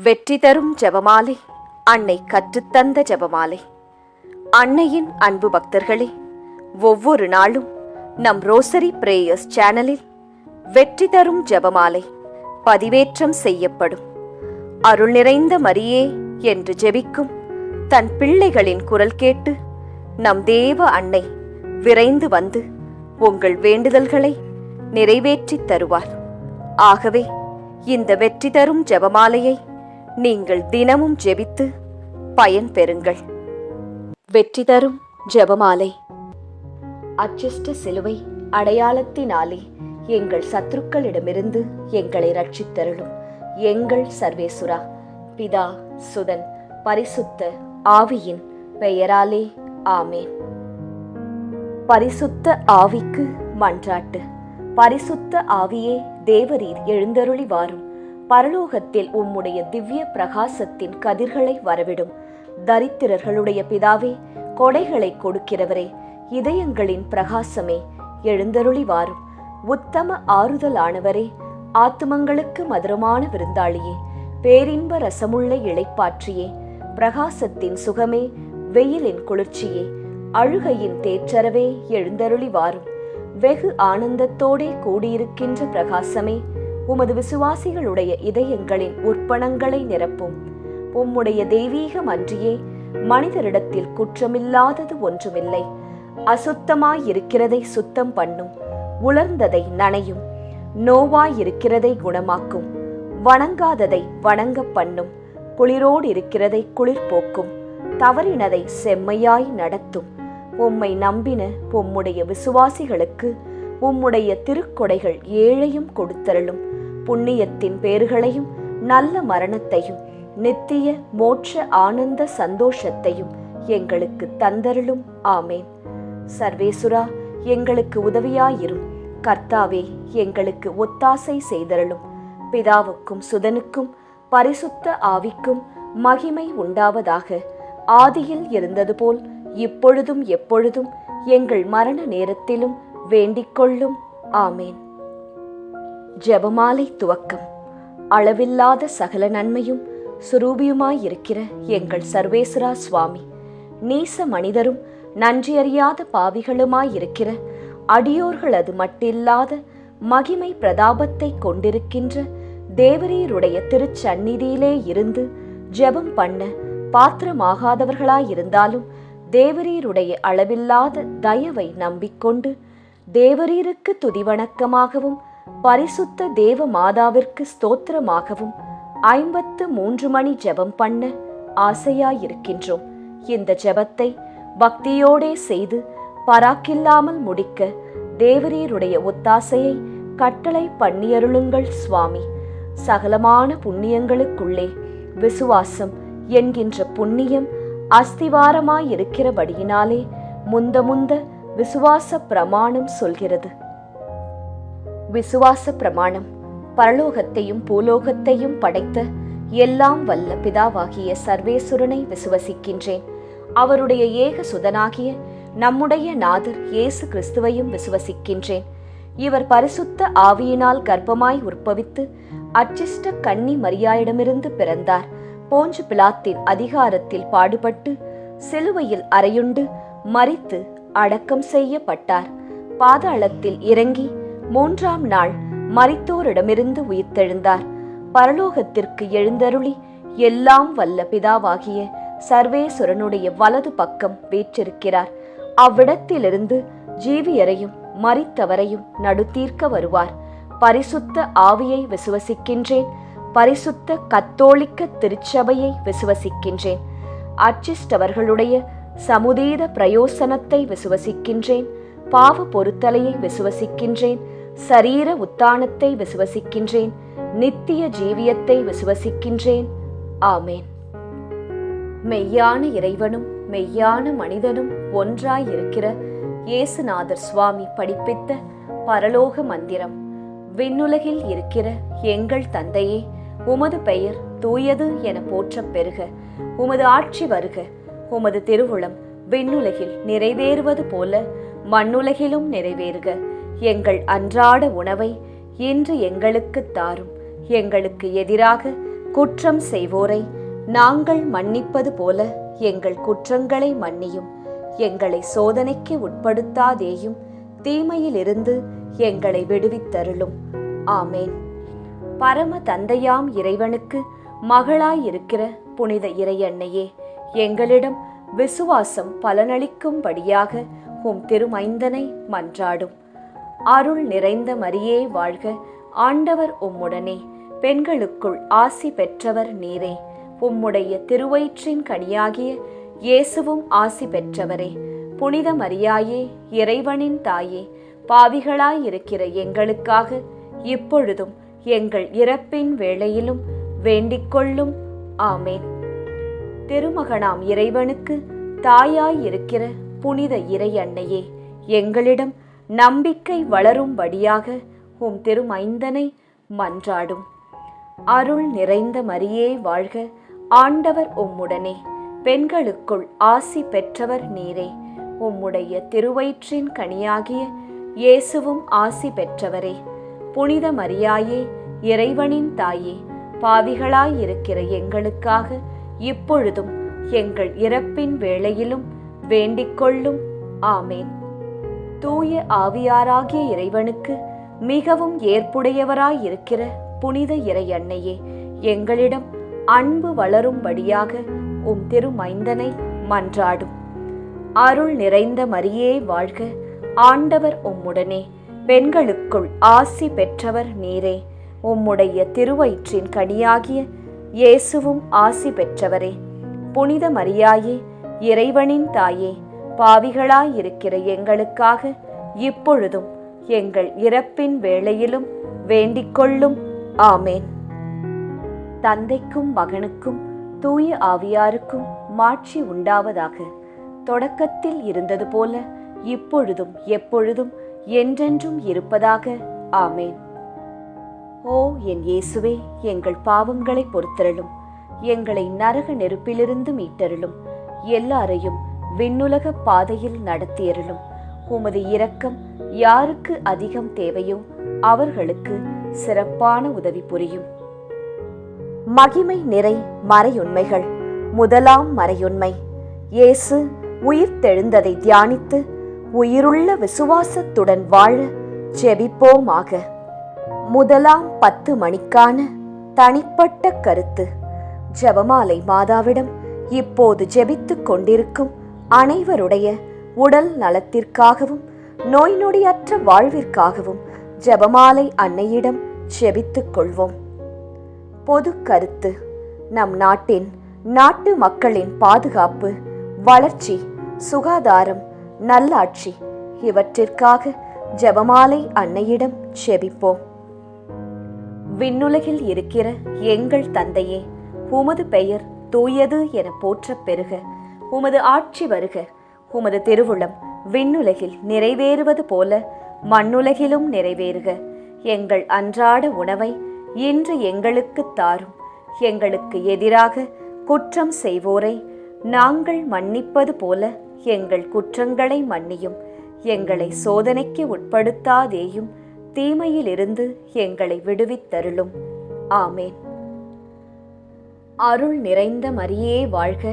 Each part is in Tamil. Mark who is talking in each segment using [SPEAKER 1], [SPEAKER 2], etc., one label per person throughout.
[SPEAKER 1] வெற்றி தரும் ஜெபமாலை, அன்னை கற்றுத்தந்த ஜெபமாலை. அன்னையின் அன்பு பக்தர்களே, ஒவ்வொரு நாளும் நம் ரோசரி பிரேயர்ஸ் சேனலில் வெற்றி தரும் ஜெபமாலை பதிவேற்றம் செய்யப்படும். அருள் நிறைந்த மரியே என்று ஜெபிக்கும் தன் பிள்ளைகளின் குரல் கேட்டு நம் தேவ அன்னை விரைந்து வந்து உங்கள் வேண்டுதல்களை நிறைவேற்றித் தருவார். ஆகவே இந்த வெற்றி தரும் ஜெபமாலையை நீங்கள் தினமும் ஜெபித்து பயன் பெறுங்கள். வெற்றி தரும் ஜெபமாலை. அச்சிஷ்ட சிலுவை அடையாளத்தினாலே எங்கள் சத்துருக்களிடமிருந்து எங்களை ரட்சித்தருளும் எங்கள் சர்வேசுரா. பிதா, சுதன், பரிசுத்த ஆவியின் பெயராலே ஆமேன். பரிசுத்த ஆவிக்கு மன்றாட்டு. பரிசுத்த ஆவியே, தேவரீர் எழுந்தருளி வாரும். பரலோகத்தில் உம்முடைய திவ்ய பிரகாசத்தின் கதிர்களை வரவிடும். தரித்திரர்களுடைய பிதாவே, கொடைகளை கொடுக்கிறவரே, இதயங்களின் பிரகாசமே, எழுந்தருளி வாரும். உத்தம ஆறுதலானவரே, ஆத்துமங்களுக்கு மதுரமான விருந்தாளியே, பேரின்ப ரசமுள்ள இளைப்பாற்றியே, பிரகாசத்தின் சுகமே, வெயிலின் குளிர்ச்சியே, அழுகையின் தேற்றரவே, எழுந்தருளி வாரும். வெகு ஆனந்தத்தோடே கூடியிருக்கின்ற பிரகாசமே, உமது விசுவாசிகளுடைய இதயங்களின் உற்பணங்களை நிரப்பும். உம்முடைய தெய்வீகம் அன்றியே மனிதரிடத்தில் குற்றமில்லாதது ஒன்றுமில்லை. அசுத்தமாயிருக்கிறதை சுத்தம் பண்ணும், உலர்ந்ததை நனையும், நோவாயிருக்கிறதை குணமாக்கும், வணங்காததை வணங்க பண்ணும், குளிரோடு இருக்கிறதை குளிர் போக்கும், தவறினதை செம்மையாய் நடத்தும். உம்மை நம்பின உம்முடைய விசுவாசிகளுக்கு உம்முடைய திருக்கொடைகள் ஏழையும் கொடுத்தருளும். புண்ணியத்தின் பேறுகளையும் நல்ல மரணத்தையும் நித்திய மோட்ச ஆனந்த சந்தோஷத்தையும் எங்களுக்கு தந்தருளும். ஆமேன். சர்வேசுரா, எங்களுக்கு உதவியாயிரும். கர்த்தாவே, எங்களுக்கு ஒத்தாசை செய்தருளும். பிதாவுக்கும் சுதனுக்கும் பரிசுத்த ஆவிக்கும் மகிமை உண்டாவதாக. ஆதியில் இருந்தது போல் இப்பொழுதும் எப்பொழுதும் எங்கள் மரண நேரத்திலும் வேண்டிக்கொள்ளும். ஆமேன். ஜெபமாலை துவக்கம். அளவில்லாத சகல நன்மையும் சுரூபியுமாயிருக்கிற எங்கள் சர்வேஸ்வரா சுவாமி, நீச மனிதரும் நன்றியறியாத பாவிகளுமாயிருக்கிற அடியோர்களது மட்டில்லாத மகிமை பிரதாபத்தை கொண்டிருக்கின்ற தேவரீருடைய திருச்சந்நிதியிலே இருந்து ஜெபம் பண்ண பாத்திரமாகாதவர்களாயிருந்தாலும் தேவரீருடைய அளவில்லாத தயவை நம்பிக்கொண்டு தேவரீருக்கு துதிவணக்கமாகவும் பரிசுத்த தேவ மாதாவிற்கு ஸ்தோத்திரமாகவும் 53 மணி ஜெபம் பண்ண ஆசையாயிருக்கின்றோம். இந்த ஜெபத்தை பக்தியோடே செய்து பராக்கில்லாமல் முடிக்க தேவரீருடைய ஒத்தாசையை கட்டளை பண்ணியருளுங்கள் சுவாமி. சகலமான புண்ணியங்களுக்குள்ளே விசுவாசம் என்கின்ற புண்ணியம் அஸ்திவாரமாயிருக்கிறபடியினாலே முந்த விசுவாச பிரமாணம் சொல்கிறது. விசுவாச பிரமாணம். பரலோகத்தையும் பூலோகத்தையும் படைத்த எல்லாம் வல்ல பிதாவாகிய சர்வேசுரனை விசுவசிக்கின்றேன். அவருடைய ஏக சுதனாகிய நம்முடைய நாதர் இயேசு கிறிஸ்துவையும் விசுவசிக்கின்றேன். இவர் பரிசுத்த ஆவியினால் கர்ப்பமாய் உற்பவித்து அச்சிஷ்ட கன்னி மரியாயிடமிருந்து பிறந்தார். போஞ்சு பிலாத்தின் அதிகாரத்தில் பாடுபட்டு சிலுவையில் அறையுண்டு மரித்து அடக்கம் செய்யப்பட்டார். பாதாளத்தில் இறங்கி 3ஆம் நாள் மரித்தோரிடமிருந்து உயிர்த்தெழுந்தார். பரலோகத்திற்கு எழுந்தருளி எல்லாம் வல்ல பிதாவாகிய சர்வேசுரனுடைய வலது பக்கம் வீற்றிருக்கிறார். அவ்விடத்திலிருந்து ஜீவியரையும் மரித்தவரையும் நடுத்தீர்க்க வருவார். பரிசுத்த ஆவியை விசுவசிக்கின்றேன். பரிசுத்த கத்தோலிக்க திருச்சபையை விசுவசிக்கின்றேன். அச்சிஷ்டவர்களுடைய சமுதீர பிரயோசனத்தை விசுவசிக்கின்றேன். பாவ பொருத்தலையை விசுவசிக்கின்றேன். சரீர உத்தானத்தை விசுவசிக்கின்றேன். நித்திய ஜீவியத்தை விசுவசிக்கின்றேன். ஆமேன். மெய்யான இறைவனும் மெய்யான மனிதனும் ஒன்றாயிருக்கிற இயேசுநாதர் சுவாமி படிப்பித்த பரலோக மந்திரம். விண்ணுலகில் இருக்கிற எங்கள் தந்தையே, உமது பெயர் தூயது என போற்றப் பெறுக. உமது ஆட்சி வருக. உமது திருவுளம் விண்ணுலகில் நிறைவேறுவது போல மண்ணுலகிலும் நிறைவேறுக. எங்கள் அன்றாட உணவை இன்று எங்களுக்கு தாரும். எங்களுக்கு எதிராக குற்றம் செய்வோரை நாங்கள் மன்னிப்பது போல எங்கள் குற்றங்களை மன்னியும். எங்களை சோதனைக்கு உட்படுத்தாதேயும், தீமையிலிருந்து எங்களை விடுவித்தருளும். ஆமேன். பரம தந்தையாம் இறைவனுக்கு மகளாயிருக்கிற புனித இறையன்னையே, எங்களிடம் விசுவாசம் பலனளிக்கும்படியாக உம் திருமைந்தனை மன்றாடும். அருள் நிறைந்த மரியே வாழ்க, ஆண்டவர் உம்முடனே, பெண்களுக்குள் ஆசி பெற்றவர் நீரே. உம்முடைய திருவயிற்றின் கனியாகிய இயேசுவும் ஆசி பெற்றவரே. புனித மரியாயே, இறைவனின் தாயே, பாவிகளாயிருக்கிற எங்களுக்காக இப்பொழுதும் எங்கள் இறப்பின் வேளையிலும் வேண்டிக்கொள்ளும். ஆமேன். திருமகனாம் இறைவனுக்கு தாயாயிருக்கிற புனித இறை அன்னையே, எங்களிடம் நம்பிக்கை வளரும்படியாக உம் திருமைந்தனை மன்றாடும். அருள் நிறைந்த மரியே வாழ்க, ஆண்டவர் உம்முடனே, பெண்களுக்குள் ஆசி பெற்றவர் நீரே. உம்முடைய திருவயிற்றின் கனியாகிய இயேசுவும் ஆசி பெற்றவரே. புனித மரியாயே, இறைவனின் தாயே, பாவிகளாயிருக்கிற எங்களுக்காக இப்பொழுதும் எங்கள் இறப்பின் வேளையிலும் வேண்டிக்கொள்ளும். ஆமேன். தூய ஆவியாராகிய இறைவனுக்கு மிகவும் ஏற்புடையவராயிருக்கிற புனித இறை அன்னையே, எங்களிடம் அன்பு வளரும்படியாக உம் திருமைந்தனை மன்றாடும். அருள் நிறைந்த மரியே வாழ்க, ஆண்டவர் உம்முடனே, பெண்களுக்குள் ஆசி பெற்றவர் நீரே. உம்முடைய திருவயிற்றின் கனியாகிய இயேசுவும் ஆசி பெற்றவரே. புனித மரியாயே, இறைவனின் தாயே, பாவிகளாயிருக்கிற எங்களுக்காக இப்பொழுதும் எங்கள் இறப்பின் வேளையிலும் வேண்டிக்கொள்ளும். ஆமேன். தந்தைக்கும் மகனுக்கும் தூய ஆவியாருக்கும் மாட்சி உண்டாவதாக. தொடக்கத்தில் இருந்தது போல இப்பொழுதும் எப்பொழுதும் என்றென்றும் இருப்பதாக. ஆமேன். ஓ என் இயேசுவே, எங்கள் பாவங்களை பொறுத்தருளும். எங்களை நரக நெருப்பிலிருந்து மீட்டருளும். எல்லாரையும் விண்ணுலக பாதையில் நடத்தியருளும். உமது இரக்கம் யாருக்கு அதிகம் தேவையோ அவர்களுக்கு சிறப்பான உதவி புரியும். மகிமை நிறை மறையுண்மைகள். முதலாம் மறையுண்மை, இயேசு உயிர்த்தெழுந்ததை தியானித்து உயிருள்ள விசுவாசத்துடன் வாழ ஜெபிப்போமாக. முதலாம் 10 மணிக்கான தனிப்பட்ட கருத்து. ஜெபமாலை மாதாவிடம் இப்போது ஜெபித்துக் கொண்டிருக்கும் அனைவருடைய உடல் நலத்திற்காகவும் நோய் நொடியற்ற வாழ்விற்காகவும் ஜெபமாலை அன்னையிடம் ஜெபித்துக் கொள்வோம். பொது கருத்து. நம் நாட்டு மக்களின் பாதுகாப்பு, வளர்ச்சி, சுகாதாரம், நல்லாட்சி இவற்றிற்காக ஜெபமாலை அன்னையிடம் ஜெபிப்போம். விண்ணுலகில் இருக்கிற எங்கள் தந்தையே, உமது பெயர் தூயது என போற்றப் பெறுக. உமது ஆட்சி வருக. உமது திருவுளம் விண்ணுலகில் நிறைவேறுவது போல மண்ணுலகிலும் நிறைவேறுக. எங்கள் அன்றாட உணவை இன்று எங்களுக்கு தாரும். எங்களுக்கு எதிராக குற்றம் செய்வோரை நாங்கள் மன்னிப்பது போல எங்கள் குற்றங்களை மன்னியும். எங்களை சோதனைக்கு உட்படுத்தாதேயும், தீமையிலிருந்து எங்களை விடுவித்தருளும். ஆமேன். அருள் நிறைந்த மரியே வாழ்க,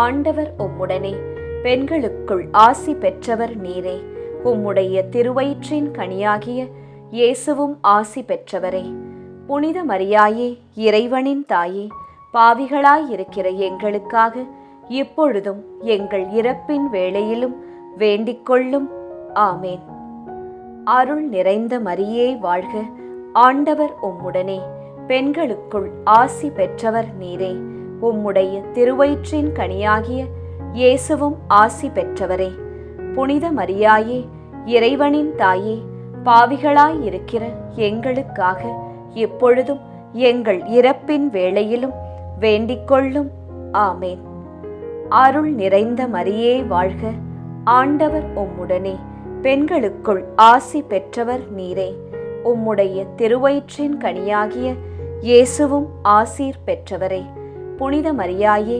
[SPEAKER 1] ஆண்டவர் உம்முடனே, பெண்களுக்குள் ஆசி பெற்றவர் நீரே. உம்முடைய திருவயிற்றின் கனியாகிய இயேசுவும் ஆசி பெற்றவரே. புனித மரியாயே, இறைவனின் தாயே, பாவிகளாயிருக்கிற எங்களுக்காக இப்பொழுதும் எங்கள் இறப்பின் வேளையிலும் வேண்டிக்கொள்ளும். ஆமேன். அருள் நிறைந்த மரியே வாழ்க, ஆண்டவர் உம்முடனே, பெண்களுக்குள் ஆசி பெற்றவர் நீரே. உம்முடைய திருவயிற்றின் கனியாகிய இயேசுவும் ஆசி பெற்றவரே. புனித மரியாயே, இறைவனின் தாயே, பாவிகளாயிருக்கிற எங்களுக்காக இப்பொழுதும் எங்கள் இறப்பின் வேளையிலும் வேண்டிக்கொள்ளும். ஆமேன். அருள் நிறைந்த மரியே வாழ்க, ஆண்டவர் உம்முடனே, பெண்களுக்குள் ஆசி பெற்றவர் நீரே. உம்முடைய திருவயிற்றின் கனியாகிய இயேசுவும் ஆசீர் பெற்றவரே. புனித மரியாயே,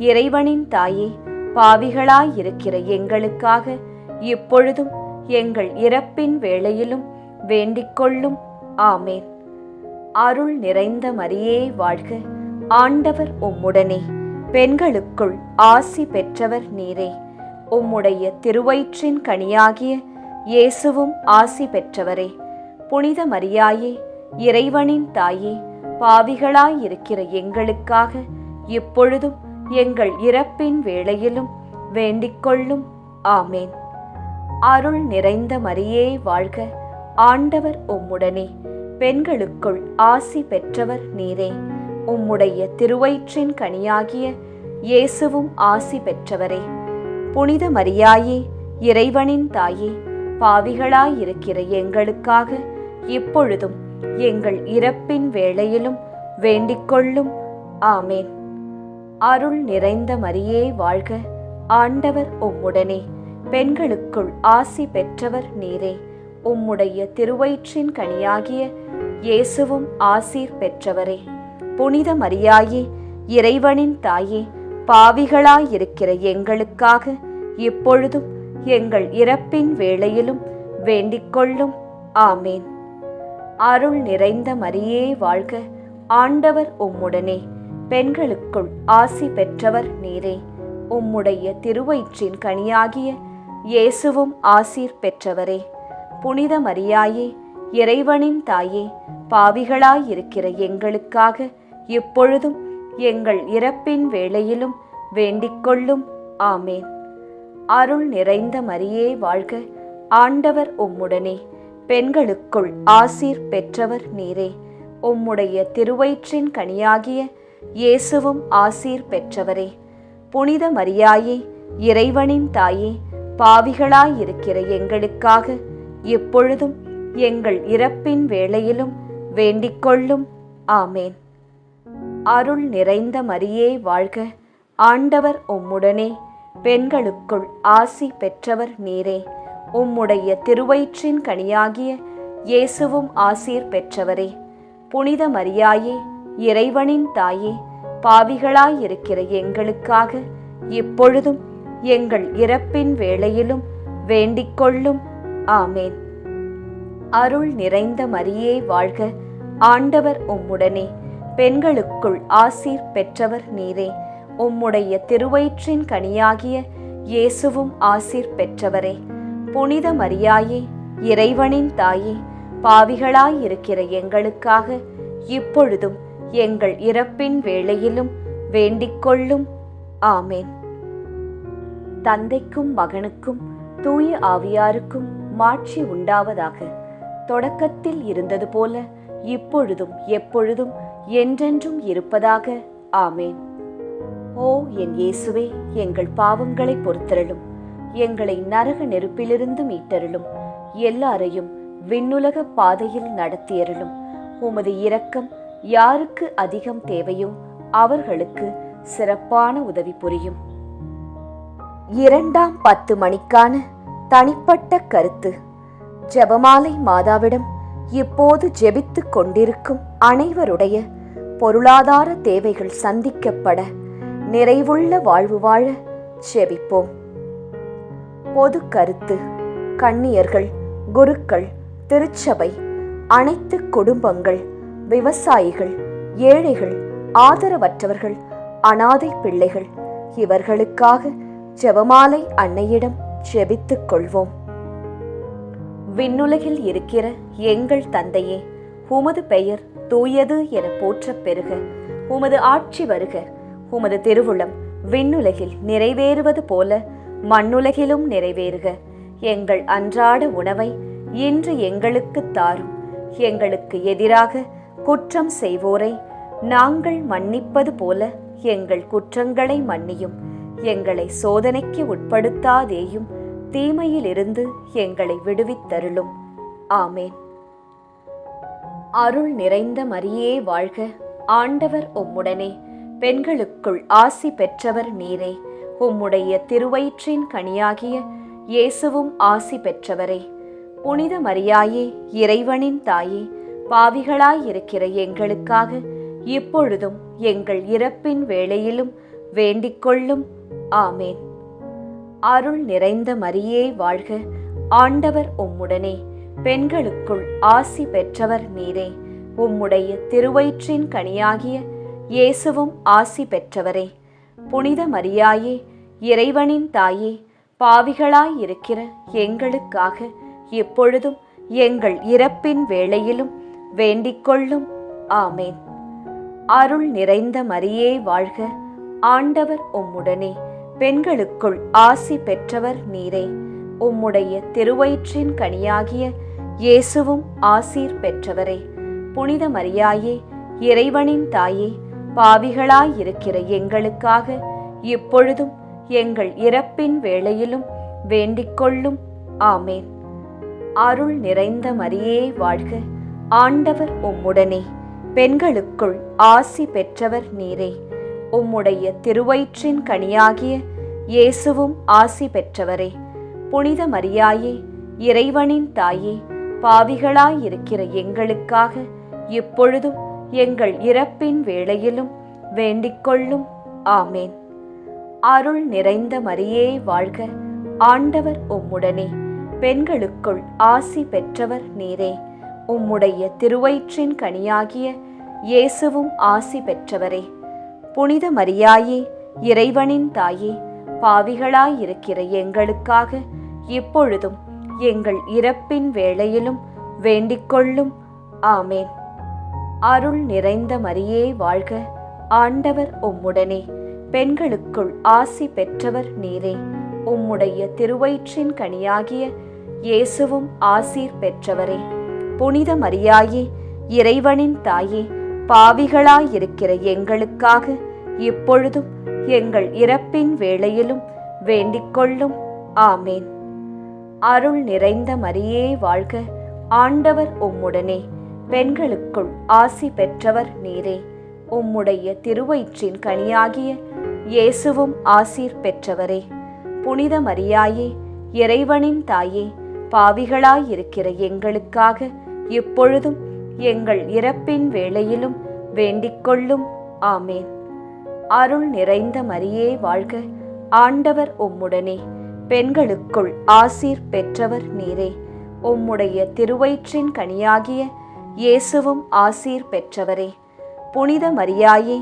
[SPEAKER 1] இறைவனின் தாயே, பாவிகளாயிருக்கிற எங்களுக்காக இப்பொழுதும் எங்கள் இறப்பின் வேளையிலும் வேண்டிக்கொள்ளும். ஆமேன். அருள் நிறைந்த மரியே வாழ்க, ஆண்டவர் உம்முடனே, பெண்களுக்குள் ஆசி பெற்றவர் நீரே. உம்முடைய திருவயிற்றின் கனியாகிய இயேசுவும் ஆசி பெற்றவரே. புனித மரியாயே, இறைவனின் தாயே, பாவிகளாயிருக்கிற எங்களுக்காக இப்பொழுதும் எங்கள் இறப்பின் வேளையிலும் வேண்டிக்கொள்ளும். ஆமேன். அருள் நிறைந்த மரியே வாழ்க, ஆண்டவர் உம்முடனே, பெண்களுக்குள் ஆசி பெற்றவர் நீரே. உம்முடைய திருவயிற்றின் கனியாகிய இயேசுவும் ஆசி பெற்றவரே. புனித மரியாயே, இறைவனின் தாயே, பாவிகளாயிருக்கிற எங்களுக்காக இப்பொழுதும் எங்கள் இறப்பின் வேளையிலும் வேண்டிக்கொள்ளும். ஆமேன். அருள் நிறைந்த மரியே வாழ்க, ஆண்டவர் உம்முடனே, பெண்களுக்குள் ஆசி பெற்றவர் நீரே. உம்முடைய திருவயிற்றின் கனியாகிய இயேசுவும் ஆசீர் பெற்றவரே. புனித மரியாயே, இறைவனின் தாயே, பாவிகளாயிருக்கிற எங்களுக்காக இப்பொழுதும் எங்கள் இறப்பின் வேளையிலும் வேண்டிக்கொள்ளும். ஆமேன். அருள் நிறைந்த மரியே வாழ்க, ஆண்டவர் உம்முடனே, பெண்களுக்குள் ஆசி பெற்றவர் நீரே. உம்முடைய திருவயிற்றின் கனியாகிய இயேசுவும் ஆசீர் பெற்றவரே. புனித மரியாயே, இறைவனின் தாயே, பாவிகளாயிருக்கிற எங்களுக்காக இப்பொழுதும் எங்கள் இறப்பின் வேளையிலும் வேண்டிக்கொள்ளும். ஆமேன். அருள் நிறைந்த மரியே வாழ்க, ஆண்டவர் உம்முடனே, பெண்களுக்குள் ஆசீர் பெற்றவர் நீரே. உம்முடைய திருவயிற்றின் கனியாகிய இயேசுவும் ஆசீர் பெற்றவரே. புனித மரியாயே, இறைவனின் தாயே, பாவிகளாயிருக்கிற எங்களுக்காக இப்பொழுதும் எங்கள் இறப்பின் வேளையிலும் வேண்டிக்கொள்ளும். ஆமேன். அருள் நிறைந்த மரியே வாழ்க, ஆண்டவர் உம்முடனே, பெண்களுக்குள் ஆசி பெற்றவர் நீரே. உம்முடைய திருவயிற்றின் கனியாகிய இயேசுவும் ஆசீர் பெற்றவரே. புனித மரியாயே, இறைவனின் தாயே, பாவிகளாயிருக்கிற எங்களுக்காக இப்பொழுதும் எங்கள் இறப்பின் வேளையிலும் வேண்டிக்கொள்ளும். ஆமேன். அருள் நிறைந்த மரியே வாழ்க, ஆண்டவர் உம்முடனே, பெண்களுக்குள் ஆசீர் பெற்றவர் நீரே. உம்முடைய திருவயிற்றின் கனியாகிய இயேசுவும் ஆசீர் பெற்றவரே. புனித மரியாயே, இறைவனின் தாயே, பாவிகளாயிருக்கிற எங்களுக்காக இப்பொழுதும் எங்கள் இறப்பின் வேளையிலும் வேண்டிக்கொள்ளும். ஆமேன். தந்தைக்கும் மகனுக்கும் தூய ஆவியாருக்கும் மாட்சி உண்டாவதாக. தொடக்கத்தில் இருந்தது போல இப்பொழுதும் எப்பொழுதும் என்றென்றும் இருப்பதாக. ஆமேன். ஓ என் இயேசுவே, எங்கள் பாவங்களை பொறுத்தருளும், எங்களை நரக நெருப்பிலிருந்து மீட்டருளும், எல்லாரையும் விண்ணுலக பாதையில் நடத்தியருளும். உமது இரக்கம் யாருக்கு அதிகம் தேவையோ அவர்களுக்கு சிறப்பான உதவி புரியும். இரண்டாம் 10 மணிக்கான தனிப்பட்ட கருத்து. ஜெபமாலை மாதாவிடம் இப்போது ஜெபித்துக் கொண்டிருக்கும் அனைவருடைய பொருளாதார தேவைகள் சந்திக்கப்பட நிறைவுள்ள வாழ்வு வாழ ஜெபிப்போம். பொது கருத்து. கன்னியர்கள், குருக்கள், திருச்சபை, அனைத்து குடும்பங்கள், விவசாயிகள், ஏழைகள், ஆதரவற்றவர்கள், அனாதை பிள்ளைகள் இவர்களுக்காக ஜெபமாலை அன்னையிடம் ஜெபித்துக் கொள்வோம். விண்ணுலகில் இருக்கிற எங்கள் தந்தையே, உமது பெயர் தூயது என போற்றப் பெறுக. உமது ஆட்சி வருக. உமது திருவுளம் விண்ணுலகில் நிறைவேறுவது போல மண்ணுலகிலும் நிறைவேறுக. எங்கள் அன்றாட உணவை இன்று எங்களுக்கு தாரும். எங்களுக்கு எதிராக குற்றம் செய்வோரை நாங்கள் மன்னிப்பது போல எங்கள் குற்றங்களை மன்னியும். எங்களை சோதனைக்கு உட்படுத்தாதேயும், தீமையிலிருந்து எங்களை விடுவித்தருளும். ஆமேன். அருள் நிறைந்த மரியே வாழ்க, ஆண்டவர் உம்முடனே, பெண்களுக்குள் ஆசி பெற்றவர் நீரே. உம்முடைய திருவயிற்றின் கனியாகிய இயேசுவும் ஆசி பெற்றவரே. புனித மரியாயே, இறைவனின் தாயே, பாவிகளாயிருக்கிற எங்களுக்காக இப்பொழுதும் எங்கள் இறப்பின் வேளையிலும் வேண்டிக்கொள்ளும். ஆமேன். அருள் நிறைந்த மரியே வாழ்க, ஆண்டவர் உம்முடனே, பெண்களுக்குள் ஆசி பெற்றவர் நீரே. உம்முடைய திருவயிற்றின் கனியாகிய இயேசுவும் ஆசி பெற்றவரே. புனித மரியாயே, இறைவனின் தாயே, பாவிகளாயிருக்கிற எங்களுக்காக இப்பொழுதும் எங்கள் இறப்பின் வேளையிலும் வேண்டிக்கொள்ளும். ஆமேன். அருள் நிறைந்த மரியே வாழ்க, ஆண்டவர் உம்முடனே, பெண்களுக்குள் ஆசி பெற்றவர் நீரே. உம்முடைய திருவயிற்றின் கனியாகிய இயேசுவும் ஆசீர் பெற்றவரே. புனித மரியாயே, இறைவனின் தாயே, பாவிகளாயிருக்கிற எங்களுக்காக இப்பொழுதும் எங்கள் இறப்பின் வேளையிலும் வேண்டிக்கொள்ளும். ஆமேன். அருள் நிறைந்த மரியே வாழ்க, ஆண்டவர் உம்முடனே, பெண்களுக்குள் ஆசி பெற்றவர் நீரே. உம்முடைய திருவயிற்றின் கனியாகிய இயேசுவும் ஆசி பெற்றவரே. புனித மரியாயே, இறைவனின் தாயே, பாவிகளாயிருக்கிற எங்களுக்காக இப்பொழுதும் எங்கள் இறப்பின் வேளையிலும் வேண்டிக்கொள்ளும். ஆமேன். அருள் நிறைந்த மரியே வாழ்க, ஆண்டவர் உம்முடனே, பெண்களுக்குள் ஆசி பெற்றவர் நீரே. உம்முடைய திருவயிற்றின் கனியாகிய இயேசுவும் ஆசி பெற்றவரே. புனித மரியாயே, இறைவனின் தாயே, பாவிகளாயிருக்கிற எங்களுக்காக இப்பொழுதும் எங்கள் இறப்பின் வேளையிலும் வேண்டிக்கொள்ளும். ஆமேன். அருள் நிறைந்த மரியே வாழ்க, ஆண்டவர் உம்முடனே, பெண்களுக்குள் ஆசி பெற்றவர் நீரே. உம்முடைய திருவயிற்றின் கனியாகிய இயேசுவும் ஆசீர் பெற்றவரே. புனித மரியாயே, இறைவனின் தாயே, பாவிகளாயிருக்கிற எங்களுக்காக இப்பொழுதும் எங்கள் இறப்பின் வேளையிலும் வேண்டிக்கொள்ளும். ஆமேன். அருள் நிறைந்த மரியே வாழ்க, ஆண்டவர் உம்முடனே, பெண்களுக்குள் ஆசி பெற்றவர் நீரே. உம்முடைய திருவயிற்றின் கனியாகிய இயேசுவும் ஆசீர் பெற்றவரே. புனித மரியாயே, இறைவனின் தாயே, பாவிகளாயிருக்கிற எங்களுக்காக இப்பொழுதும் எங்கள் இறப்பின் வேளையிலும் வேண்டிக்கொள்ளும். ஆமேன். அருள் நிறைந்த மரியே வாழ்க, ஆண்டவர் உம்முடனே, பெண்களுக்குள் ஆசீர் பெற்றவர் நீரே. உம்முடைய திருவயிற்றின் கனியாகிய இயேசுவும் ஆசீர் பெற்றவரே. புனித மரியாயே,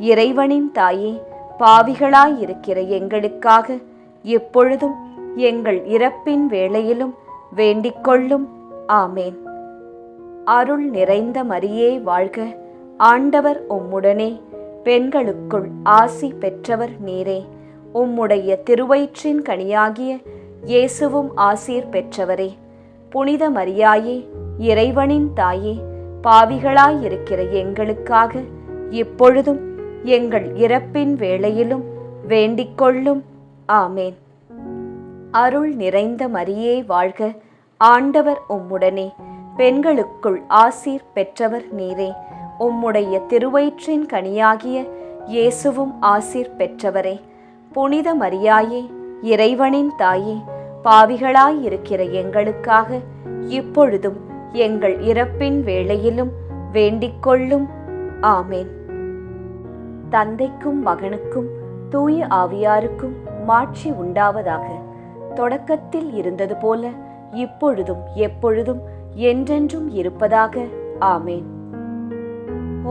[SPEAKER 1] இறைவனின் தாயே, பாவிகளாயிருக்கிற எங்களுக்காக எப்பொழுதும் எங்கள் இறப்பின் வேளையிலும் வேண்டிக்கொள்ளும். ஆமேன். அருள் நிறைந்த மரியே வாழ்க, ஆண்டவர் உம்முடனே, பெண்களுக்குள் ஆசி பெற்றவர் நீரே. உம்முடைய திருவயிற்றின் கனியாகிய இயேசுவும் ஆசீர் பெற்றவரே. புனித மரியாயே, இறைவனின் தாயே, பாவிகளாயிருக்கிற எங்களுக்காக இப்பொழுதும் எங்கள் இறப்பின் வேளையிலும் வேண்டிக்கொள்ளும். ஆமேன். அருள் நிறைந்த மரியே வாழ்க, ஆண்டவர் உம்முடனே, பெண்களுக்குள் ஆசீர் பெற்றவர் நீரே. உம்முடைய திருவயிற்றின் கனியாகிய இயேசுவும் ஆசீர் பெற்றவரே. புனித மரியாயே, இறைவனின் தாயே, பாவிகளாயிருக்கிற எங்களுக்காக இப்பொழுதும் எங்கள் இறப்பின் வேளையிலும் வேண்டிக்கொள்ளும். ஆமேன். தந்தைக்கும் மகனுக்கும் தூய ஆவியாருக்கும் மாட்சி உண்டாவதாக. தொடக்கத்தில் இருந்தது போல இப்பொழுதும் எப்பொழுதும் என்றென்றும் இருப்பதாக. ஆமேன்.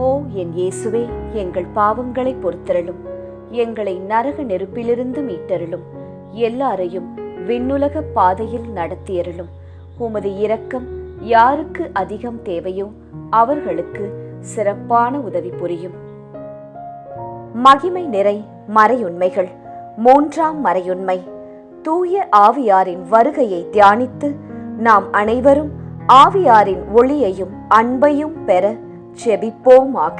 [SPEAKER 1] ஓ என் இயேசுவே, எங்கள் பாவங்களை பொறுத்தருளும், எங்களை நரக நெருப்பிலிருந்து மீட்டருளும், எல்லாரையும் விண்ணுலக பாதையில் நடத்தியருளும். உமது இரக்கம் யாருக்கு அதிகம் தேவையோ அவர்களுக்கு சிறப்பான உதவி புரியும். மகிமை நிறை மறையுண்மைகள். மூன்றாம் மறையுண்மை, தூய ஆவியாரின் வருகையை தியானித்து நாம் அனைவரும் ஆவியாரின் ஒளியையும் அன்பையும் பெற ஜெபிப்போமாக.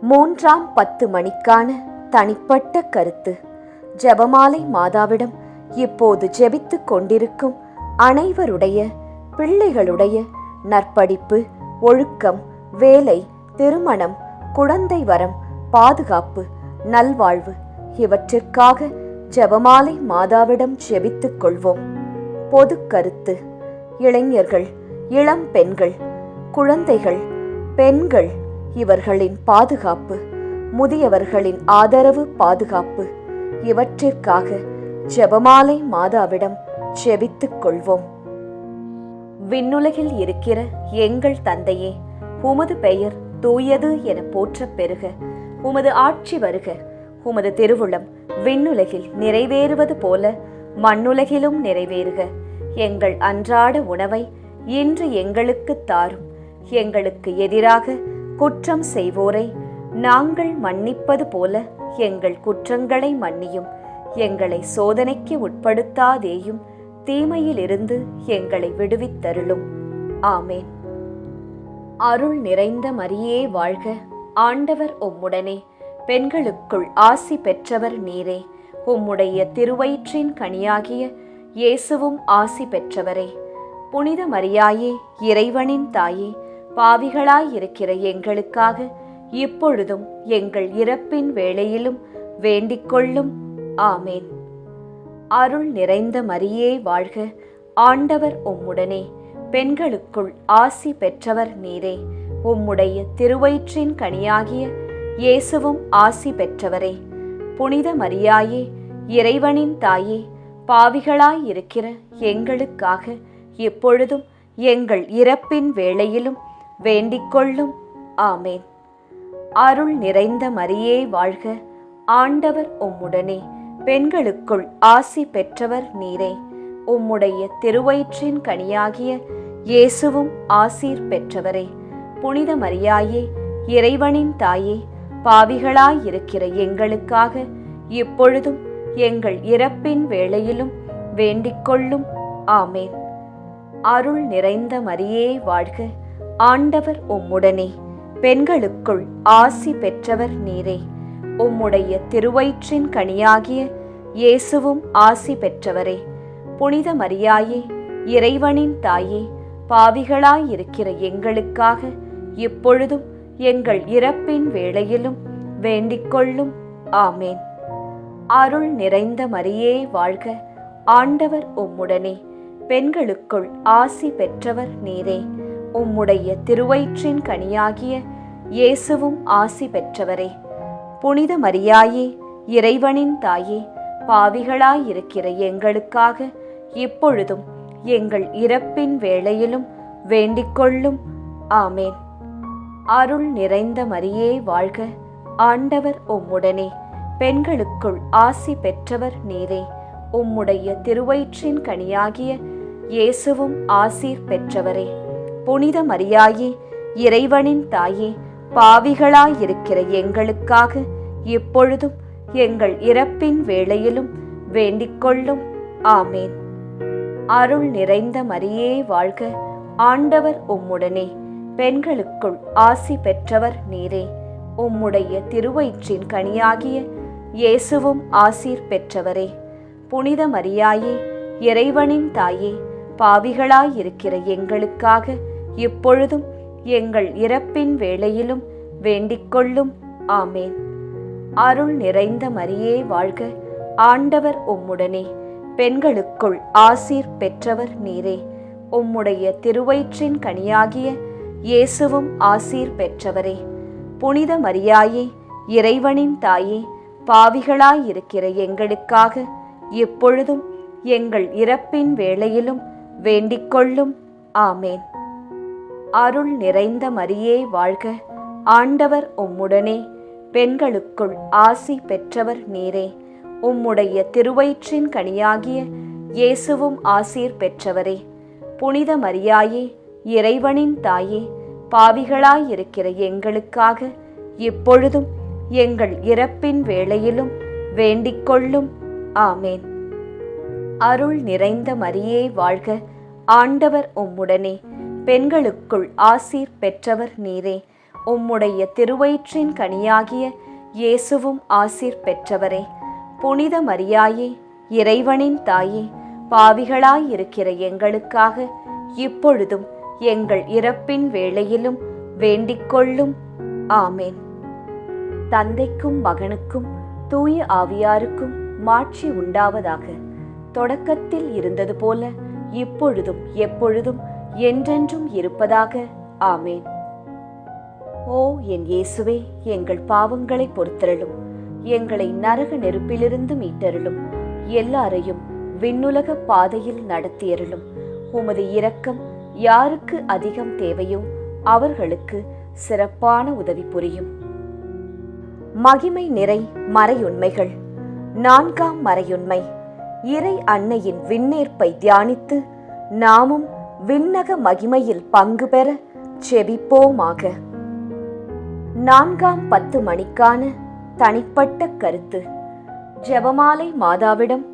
[SPEAKER 1] 3ஆம் 10 மணிக்கான தனிப்பட்ட கருத்து. ஜெபமாலை மாதாவிடம் இப்போது ஜெபித்துக் கொண்டிருக்கும் அனைவருடைய பிள்ளைகளுடைய நற்படிப்பு, ஒழுக்கம், வேலை, திருமணம், குழந்தை வரம், பாதுகாப்பு, நல்வாழ்வு இவற்றிற்காக ஜெபமாலை மாதாவிடம் ஜெபித்துக் கொள்வோம். பொது கருத்து. இளைஞர்கள், இளம் பெண்கள், குழந்தைகள், பெண்கள் இவர்களின் பாதுகாப்பு, முதியவர்களின் ஆதரவு, பாதுகாப்பு இவற்றிற்காக ஜெபமாலை மாதாவிடம் ஜெபித்துக் கொள்வோம். விண்ணுலகில் இருக்கிற எங்கள் தந்தையே, உமது பெயர் தூயது என போற்றப் பெறுக. உமது ஆட்சி வருக. உமது திருவுளம் விண்ணுலகில் நிறைவேறுவது போல மண்ணுலகிலும் நிறைவேறுக. எங்கள் அன்றாட உணவை இன்று எங்களுக்குத் தாரும். எங்களுக்கு எதிராக குற்றம் செய்வோரை நாங்கள் மன்னிப்பது போல எங்கள் குற்றங்களை மன்னியும். எங்களை சோதனைக்கு உட்படுத்தாதேயும், தீமையிலிருந்து எங்களை விடுவித்தருளும். ஆமேன். அருள் நிறைந்த மரியே வாழ்க. ஆண்டவர் உம்முடனே. பெண்களுக்குள் ஆசி பெற்றவர் நீரே. உம்முடைய திருவயிற்றின் கனியாகிய இயேசுவும் ஆசி பெற்றவரே. புனித மரியாயே, இறைவனின் தாயே, பாவிகளாயிருக்கிற எங்களுக்காக இப்பொழுதும் எங்கள் இறப்பின் வேளையிலும் வேண்டிக்கொள்ளும். ஆமேன். அருள் நிறைந்த மரியே வாழ்க. ஆண்டவர் உம்முடனே. பெண்களுக்குள் ஆசி பெற்றவர் நீரே. உம்முடைய திருவயிற்றின் கனியாகிய இயேசுவும் ஆசி பெற்றவரே. புனித மரியாயே, இறைவனின் தாயே, பாவிகளாயிருக்கிற எங்களுக்காக இப்பொழுதும் எங்கள் இறப்பின் வேளையிலும் வேண்டிக்கொள்ளும். ஆமேன். அருள் நிறைந்த மரியே வாழ்க. ஆண்டவர் உம்முடனே. பெண்களுக்குள் ஆசி பெற்றவர் நீரே. உம்முடைய திருவயிற்றின் கனியாகிய இயேசுவும் ஆசீர் பெற்றவரே. புனித மரியாயே, இறைவனின் தாயே, பாவிகளாயிருக்கிற எங்களுக்காக இப்பொழுதும் எங்கள் இறப்பின் வேளையிலும் வேண்டிக்கொள்ளும். ஆமேன். அருள் நிறைந்த மரியே வாழ்க. ஆண்டவர் உம்முடனே. பெண்களுக்குள் ஆசி பெற்றவர் நீரே. உம்முடைய திருவயிற்றின் கனியாகிய இயேசுவும் ஆசி பெற்றவரே. புனித மரியாயே, இறைவனின் தாயே, பாவிகளாயிருக்கிற எங்களுக்காக இப்பொழுதும் எங்கள் இறப்பின் வேளையிலும் வேண்டிக்கொள்ளும். ஆமேன். அருள் நிறைந்த மரியே வாழ்க. ஆண்டவர் உம்முடனே. பெண்களுக்குள் ஆசி பெற்றவர் நீரே. உம்முடைய திருவயிற்றின் கனியாகிய இயேசுவும் ஆசி பெற்றவரே. புனித மரியாயே, இறைவனின் தாயே, பாவிகளாயிருக்கிற எங்களுக்காக இப்பொழுதும் எங்கள் இறப்பின் வேளையிலும் வேண்டிக்கொள்ளும். ஆமேன். அருள் நிறைந்த மரியே வாழ்க. ஆண்டவர் உம்முடனே. பெண்களுக்குள் ஆசி பெற்றவர் நீரே. உம்முடைய திருவயிற்றின் கனியாகிய இயேசுவும் ஆசீர் பெற்றவரே. புனித மரியாயே, இறைவனின் தாயே, பாவிகளாயிருக்கிற எங்களுக்காக இப்பொழுதும் எங்கள் இறப்பின் வேளையிலும் வேண்டிக்கொள்ளும். ஆமேன். அருள் நிறைந்த மரியே வாழ்க. ஆண்டவர் உம்முடனே. பெண்களுக்குள் ஆசி பெற்றவர் நீரே. உம்முடைய திருவயிற்றின் கனியாகிய இயேசுவும் ஆசீர் பெற்றவரே. புனித மரியாயே, இறைவனின் தாயே, பாவிகளாயிருக்கிற எங்களுக்காக இப்பொழுதும் எங்கள் இறப்பின் வேளையிலும் வேண்டிக்கொள்ளும். ஆமேன். அருள் நிறைந்த மரியே வாழ்க. ஆண்டவர் உம்முடனே. பெண்களுக்குள் ஆசீர் பெற்றவர் நீரே. உம்முடைய திருவயிற்றின் கனியாகிய இயேசுவும் ஆசீர் பெற்றவரே. புனித மரியாயே, இறைவனின் தாயே, பாவிகளாயிருக்கிற எங்களுக்காக இப்பொழுதும் எங்கள் இறப்பின் வேளையிலும் வேண்டிக்கொள்ளும். ஆமேன். அருள் நிறைந்த மரியே வாழ்க. ஆண்டவர் உம்முடனே. பெண்களுக்குள் ஆசி பெற்றவர் நீரே. உம்முடைய திருவயிற்றின் கனியாகிய இயேசுவும் ஆசீர் பெற்றவரே. புனித மரியாயே, இறைவனின் தாயே, பாவிகளாயிருக்கிற எங்களுக்காக இப்பொழுதும் எங்கள் இறப்பின் வேளையிலும் வேண்டிக்கொள்ளும். ஆமேன். அருள் நிறைந்த மரியே வாழ்க. ஆண்டவர் உம்முடனே. பெண்களுக்குள் ஆசீர் பெற்றவர் நீரே. உம்முடைய திருவயிற்றின் கனியாகிய இயேசுவும் ஆசீர் பெற்றவரே. புனித மரியாயே, இறைவனின் தாயே, பாவிகளாயிருக்கிற எங்களுக்காக இப்பொழுதும் எங்கள் இறப்பின் வேளையிலும் வேண்டிக்கொள்ளும். ஆமேன். தந்தைக்கும் மகனுக்கும் தூய ஆவியாருக்கும் மாட்சி உண்டாவதாக. தொடக்கத்தில் இருந்தது போல இப்பொழுதும் எப்பொழுதும் என்றென்றும் இருப்பதாக. ஆமேன். ஓ என் இயேசுவே, எங்கள் பாவங்களை பொறுத்தருளும். எங்களை நரக நெருப்பிலிருந்து மீட்டருளும். எல்லாரையும் விண்ணுலக பாதையில் நடத்தியருளும். உமது இரக்கம் யாருக்கு அதிகம் தேவையோ அவர்களுக்கு சிறப்பான உதவி புரியும். மகிமை நிறை மறையுண்மைகள். 4ஆம் மறையுண்மை. இறை அன்னையின் விண்ணேற்பை தியானித்து நாமும் விண்ணக மகிமையில் பங்கு பெற செபிப்போமாக. 4ஆம் 10 மணிக்கான தனிப்பட்ட கருத்து. ஜெபமாலை மாதாவிடம்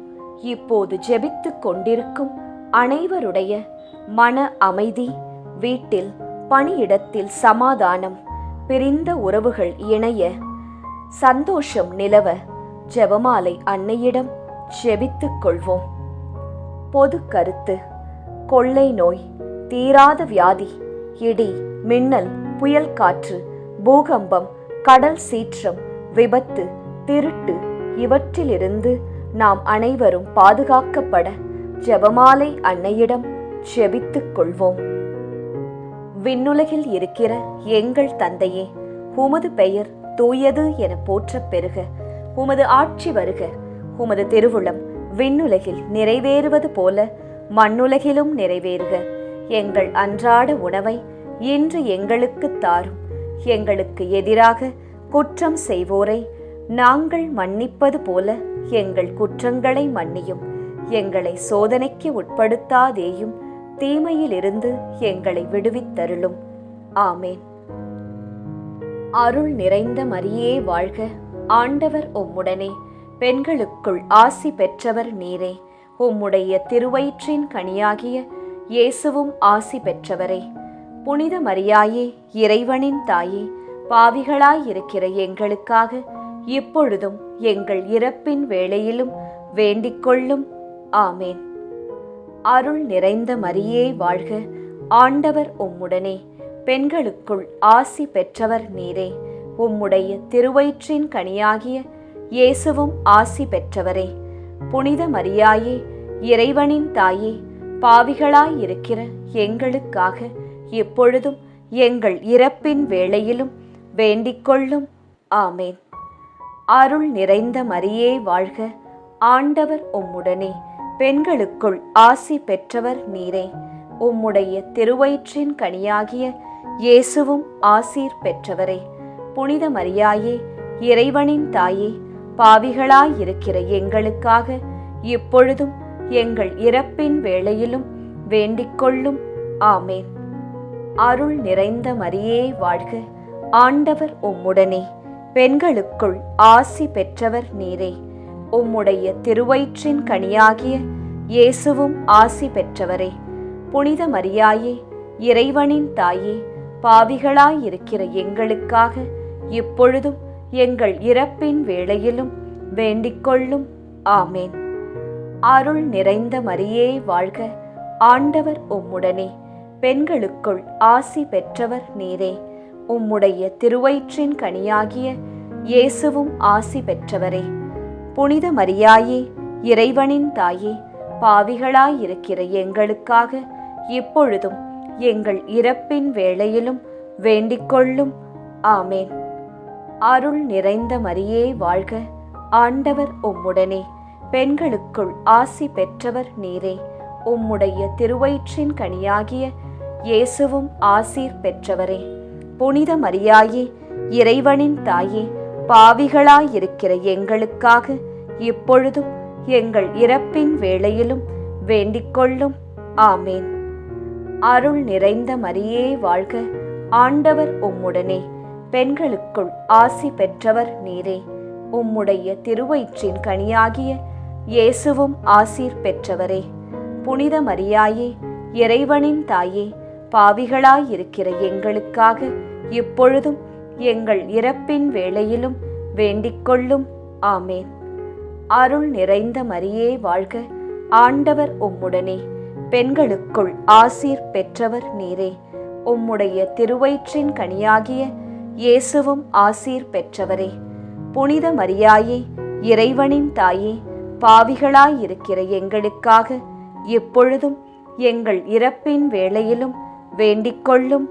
[SPEAKER 1] இப்போது ஜெபித்துக் கொண்டிருக்கும் அனைவருடைய மன அமைதி, வீட்டில் பணியிடத்தில் சமாதானம், பிரிந்த உறவுகள் இணைய சந்தோஷம் நிலவ ஜெபமாலை அன்னையிடம் ஜெபித்துக் கொள்வோம். பொது கருத்து. கொள்ளை நோய், தீராத வியாதி, இடி, மின்னல், புயல் காற்று, பூகம்பம், கடல் சீற்றம், விபத்து, திருட்டு இவற்றிலிருந்து நாம் அனைவரும் பாதுகாக்கப்பட ஜெபமாலை அன்னையிடம் ஜெபித்துக் கொள்வோம். விண்ணுலகில் இருக்கிற எங்கள் தந்தையே, உமது பெயர் தூயது என போற்றப் பெறுக. உமது ஆட்சி வருக. உமது திருவுளம் விண்ணுலகில் நிறைவேறுவது போல மண்ணுலகிலும் நிறைவேறுக. எங்கள் அன்றாட உணவை இன்று எங்களுக்கு தாரும். எங்களுக்கு எதிராக குற்றம் செய்வோரை நாங்கள் மன்னிப்பது போல எங்கள் குற்றங்களை மன்னியும். எங்களை சோதனைக்கு உட்படுத்தாதேயும், தீமையிலிருந்து எங்களை விடுவித்தருளும். ஆமேன். அருள் நிறைந்த மரியே வாழ்க. ஆண்டவர் உம்முடனே. பெண்களுக்குள் ஆசி பெற்றவர் நீரே. உம்முடைய திருவயிற்றின் கனியாகிய இயேசுவும் ஆசி பெற்றவரே. புனித மரியாயே, இறைவனின் தாயே, பாவிகளாயிருக்கிற எங்களுக்காக இப்பொழுதும் எங்கள் இறப்பின் வேளையிலும் வேண்டிக்கொள்ளும். ஆமேன். அருள் நிறைந்த மரியே வாழ்க. ஆண்டவர் உம்முடனே. பெண்களுக்குள் ஆசி பெற்றவர் நீரே. உம்முடைய திருவயிற்றின் கனியாகிய இயேசுவும் ஆசி பெற்றவரே. புனித மரியாயே, இறைவனின் தாயே, பாவிகளாயிருக்கிற எங்களுக்காக இப்பொழுதும் எங்கள் இறப்பின் வேளையிலும் வேண்டிக்கொள்ளும். ஆமேன். அருள் நிறைந்த மரியே வாழ்க. ஆண்டவர் உம்முடனே. பெண்களுக்குள் ஆசி பெற்றவர் நீரே. உம்முடைய திருவயிற்றின் கனியாகிய இயேசுவும் ஆசீர் பெற்றவரே. புனித மரியாயே, இறைவனின் தாயே, பாவிகளாயிருக்கிற எங்களுக்காக இப்பொழுதும் எங்கள் இறப்பின் வேளையிலும் வேண்டிக்கொள்ளும். ஆமேன். அருள் நிறைந்த மரியே வாழ்க. ஆண்டவர் உம்முடனே. பெண்களுக்குள் ஆசி பெற்றவர் நீரே. உம்முடைய திருவயிற்றின் கனியாகிய இயேசுவும் ஆசி பெற்றவரே. புனித மரியாயே, இறைவனின் தாயே, பாவிகளாயிருக்கிற எங்களுக்காக இப்பொழுதும் எங்கள் இறப்பின் வேளையிலும் வேண்டிக்கொள்ளும். ஆமேன். அருள் நிறைந்த மரியே வாழ்க. ஆண்டவர் உம்முடனே. பெண்களுக்குள் ஆசி பெற்றவர் நீரே. உம்முடைய திருவயிற்றின் கனியாகிய இயேசுவும் ஆசி பெற்றவரே. புனித மரியாயே, இறைவனின் தாயே, பாவிகளாயிருக்கிற எங்களுக்காக இப்பொழுதும் எங்கள் இறப்பின் வேளையிலும் வேண்டிக்கொள்ளும். ஆமேன். அருள் நிறைந்த மரியே வாழ்க. ஆண்டவர் உம்முடனே. பெண்களுக்குள் ஆசி பெற்றவர் நீரே. உம்முடைய திருவயிற்றின் கனியாகிய இயேசுவும் ஆசீர் பெற்றவரே. புனித மரியாயே, இறைவனின் தாயே, பாவிகளாயிருக்கிற எங்களுக்காக இப்பொழுதும் எங்கள் இறப்பின் வேளையிலும் வேண்டிக்கொள்ளும். ஆமேன். அருள் நிறைந்த மரியே வாழ்க. ஆண்டவர் உம்முடனே. பெண்களுக்குள் ஆசி பெற்றவர் நீரே. உம்முடைய திருவயிற்றின் கனியாகிய இயேசுவும் ஆசீர் பெற்றவரே. புனித மரியாயே, இறைவனின் தாயே, பாவிகளாயிருக்கிற எங்களுக்காக இப்பொழுதும் எங்கள் இறப்பின் வேளையிலும் வேண்டிக்கொள்ளும். ஆமேன். அருள் நிறைந்த மரியே வாழ்க. ஆண்டவர் உம்முடனே. பெண்களுக்குள் ஆசீர் பெற்றவர் நீரே. உம்முடைய திருவயிற்றின் கனியாகிய இயேசுவும் ஆசீர் பெற்றவரே. புனித மரியாயே, இறைவனின் தாயே, பாவிகளாயிருக்கிற எங்களுக்காக இப்பொழுதும் எங்கள் இறப்பின் வேளையிலும் வேண்டிக்கொள்ளும்.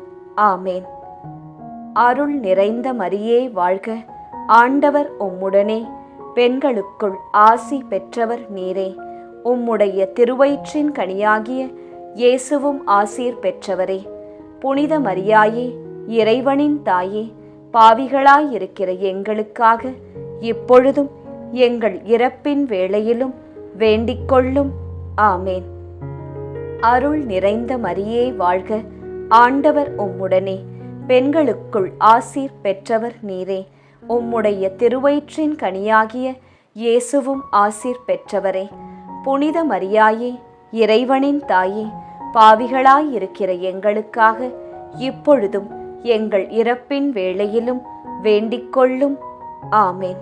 [SPEAKER 1] ஆமேன். அருள் நிறைந்த மரியே வாழ்க. ஆண்டவர் உம்முடனே. பெண்களுக்குள் ஆசி பெற்றவர் நீரே. உம்முடைய திருவயிற்றின் கனியாகிய இயேசுவும் ஆசீர் பெற்றவரே. புனித மரியாயே, இறைவனின் தாயே, பாவிகளாயிருக்கிற எங்களுக்காக இப்பொழுதும் எங்கள் இறப்பின் வேளையிலும் வேண்டிக்கொள்ளும். ஆமேன். அருள் நிறைந்த மரியே வாழ்க, ஆண்டவர் உம்முடனே, பெண்களுக்குள் ஆசீர் பெற்றவர் நீரே. உம்முடைய திருவயிற்றின் கனியாகிய இயேசுவும் ஆசீர் பெற்றவரே. புனித மரியாயே, இறைவனின் தாயே, பாவிகளாயிருக்கிற எங்களுக்காக இப்பொழுதும் எங்கள் இறப்பின் வேளையிலும் வேண்டிக்கொள்ளும். ஆமேன்.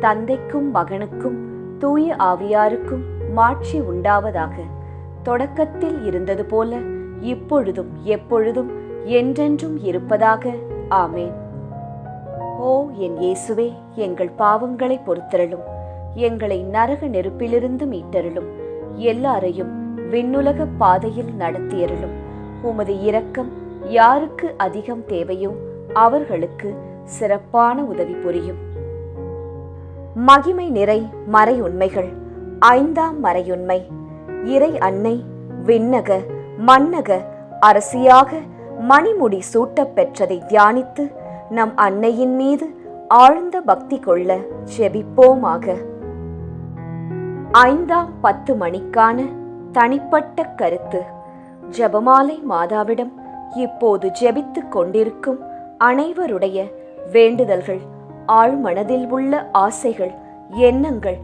[SPEAKER 1] தந்தைக்கும் மகனுக்கும் தூய ஆவியாருக்கும் மாட்சி உண்டாவதாக. தொடக்கத்தில் இருந்தது போல இப்பொழுதும் எப்பொழுதும் என்றென்றும் இருப்பதாக. ஆமேன். ஓ என் இயேசுவே, எங்கள் பாவங்களை பொறுத்தருளும், எங்களை நரக நெருப்பிலிருந்து மீட்டருளும், எல்லாரையும் விண்ணுலக பாதையில் நடத்தியருளும். உமது இரக்கம் யாருக்கு அதிகம் தேவையோ அவர்களுக்கு சிறப்பான உதவி புரியும். மகிமை நிறை மறை உண்மைகள். 5ஆம் மறையுண்மை. இறை அன்னை விண்ணக மன்னக அரசியாக மணிமுடி சூட்டப் பெற்றதை தியானித்து நம் அன்னையின் மீது ஆழ்ந்த பக்தி கொள்ள ஜெபிப்போமாக. 5ஆம் 10 மணிக்கான தனிப்பட்ட கருத்து. ஜெபமாலை மாதாவிடம் இப்போது ஜெபித்துக் கொண்டிருக்கும் அனைவருடைய வேண்டுதல்கள், ஆழ்மனதில் உள்ள ஆசைகள், எண்ணங்கள்,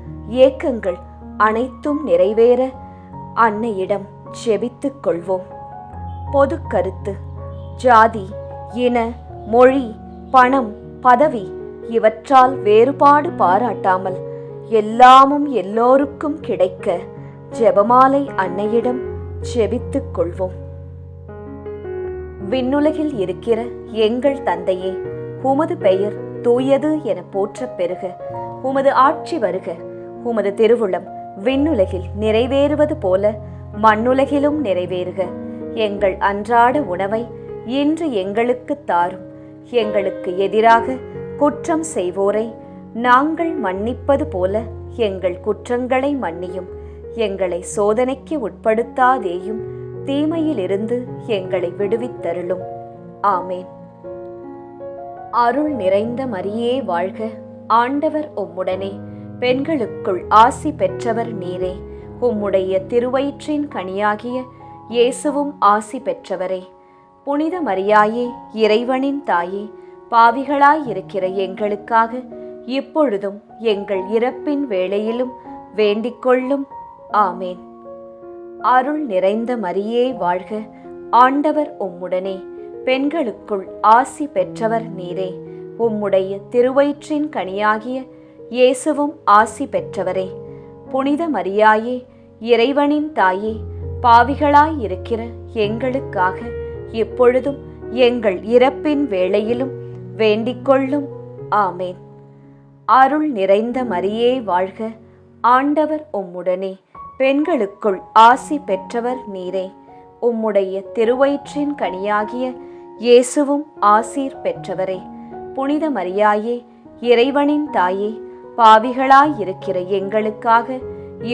[SPEAKER 1] ஏக்கங்கள் அனைத்தும் நிறைவேற அன்னையிடம் ஜெபித்துக் கொள்வோம். பொது கருத்து. ஜாதி, இன, மொழி, பணம், பதவி இவற்றால் வேறுபாடு பாராட்டாமல் எல்லாமும் எல்லோருக்கும் கிடைக்க ஜெபமாலை அன்னையிடம் ஜெபித்துக் கொள்வோம். விண்ணுலகில் இருக்கிற எங்கள் தந்தையே, உமது பெயர் தூயது என போற்றப் பெறுக. உமது ஆட்சி வருக. உமது திருவுளம் விண்ணுலகில் நிறைவேறுவது போல மண்ணுலகிலும் நிறைவேறுக. எங்கள் அன்றாட உணவை இன்று எங்களுக்கு தாரும். எங்களுக்கு எதிராக குற்றம் செய்வோரை நாங்கள் மன்னிப்பது போல எங்கள் குற்றங்களை மன்னியும். எங்களை சோதனைக்கு உட்படுத்தாதேயும், தீமையிலிருந்து எங்களை விடுவித்தருளும். ஆமேன். அருள் நிறைந்த மரியே வாழ்க, ஆண்டவர் உம்முடனே, பெண்களுக்குள் ஆசி பெற்றவர் நீரே. உம்முடைய திருவயிற்றின் கனியாகிய இயேசுவும் ஆசி பெற்றவரே. புனித மரியாயே, இறைவனின் தாயே, பாவிகளாயிருக்கிற எங்களுக்காக இப்பொழுதும் எங்கள் இறப்பின் வேளையிலும் வேண்டிக்கொள்ளும். ஆமேன். அருள் நிறைந்த மரியே வாழ்க, ஆண்டவர் உம்முடனே, பெண்களுக்குள் ஆசி பெற்றவர் நீரே. உம்முடைய திருவயிற்றின் கனியாகிய இயேசுவும் ஆசி பெற்றவரே. புனித மரியாயே, இறைவனின் தாயே, பாவிகளாயிருக்கிற எங்களுக்காக இப்பொழுதும் எங்கள் இறப்பின் வேளையிலும் வேண்டிக்கொள்ளும். ஆமேன். அருள் நிறைந்த மரியே வாழ்க, ஆண்டவர் உம்முடனே, பெண்களுக்குள் ஆசி பெற்றவர் நீரே. உம்முடைய திருவயிற்றின் கனியாகிய இயேசுவும் ஆசீர் பெற்றவரே. புனித மரியாயே, இறைவனின் தாயே, பாவிகளாயிருக்கிற எங்களுக்காக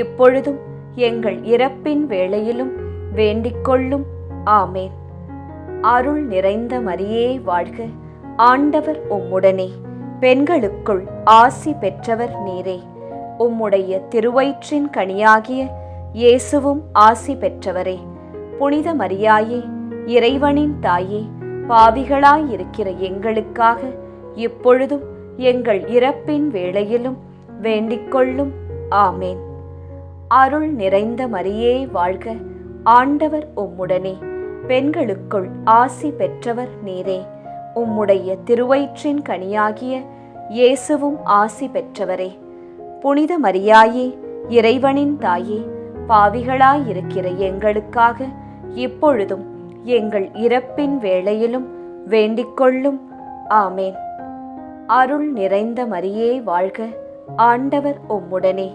[SPEAKER 1] இப்பொழுதும் எங்கள் இறப்பின் வேளையிலும் வேண்டிக்கொள்ளும். ஆமேன். அருள் நிறைந்த மரியே வாழ்க, ஆண்டவர் உம்முடனே, பெண்களுக்குள் ஆசி பெற்றவர் நீரே. உம்முடைய திருவயிற்றின் கனியாகிய இயேசுவும் ஆசி பெற்றவரே. புனித மரியாயே, இறைவனின் தாயே, பாவிகளாயிருக்கிற எங்களுக்காக இப்பொழுதும் எங்கள் இறப்பின் வேளையிலும் வேண்டிக்கொள்ளும். ஆமேன். அருள் நிறைந்த மரியே வாழ்க, ஆண்டவர் உம்முடனே, பெண்களுக்குள் ஆசி பெற்றவர் நீரே. உம்முடைய திருவயிற்றின் கனியாகிய இயேசுவும் ஆசி பெற்றவரே. புனித மரியாயே, இறைவனின் தாயே, பாவிகளாயிருக்கிற எங்களுக்காக இப்பொழுதும் எங்கள் இறப்பின் வேளையிலும் வேண்டிக்கொள்ளும். ஆமேன். அருள் நிறைந்த மரியே வாழ்க, ஆண்டவர் உம்முடனே,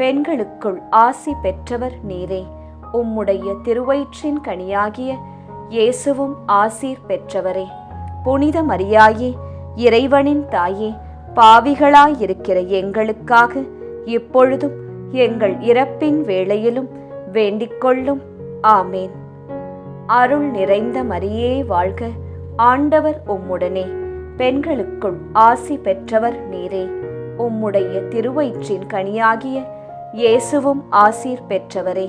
[SPEAKER 1] பெண்களுக்குள் ஆசி பெற்றவர் நீரே. உம்முடைய திருவயிற்றின் கனியாகிய இயேசுவும் ஆசீர் பெற்றவரே. புனித மரியாயே, இறைவனின் தாயே, பாவிகளாயிருக்கிற எங்களுக்காக இப்பொழுதும் எங்கள் இறப்பின் வேளையிலும் வேண்டிக்கொள்ளும். ஆமேன். அருள் நிறைந்த மரியே வாழ்க, ஆண்டவர் உம்முடனே, பெண்களுக்குள் ஆசி பெற்றவர் நீரே. உம்முடைய திருவயிற்றின் கனியாகிய இயேசுவும் ஆசீர் பெற்றவரே.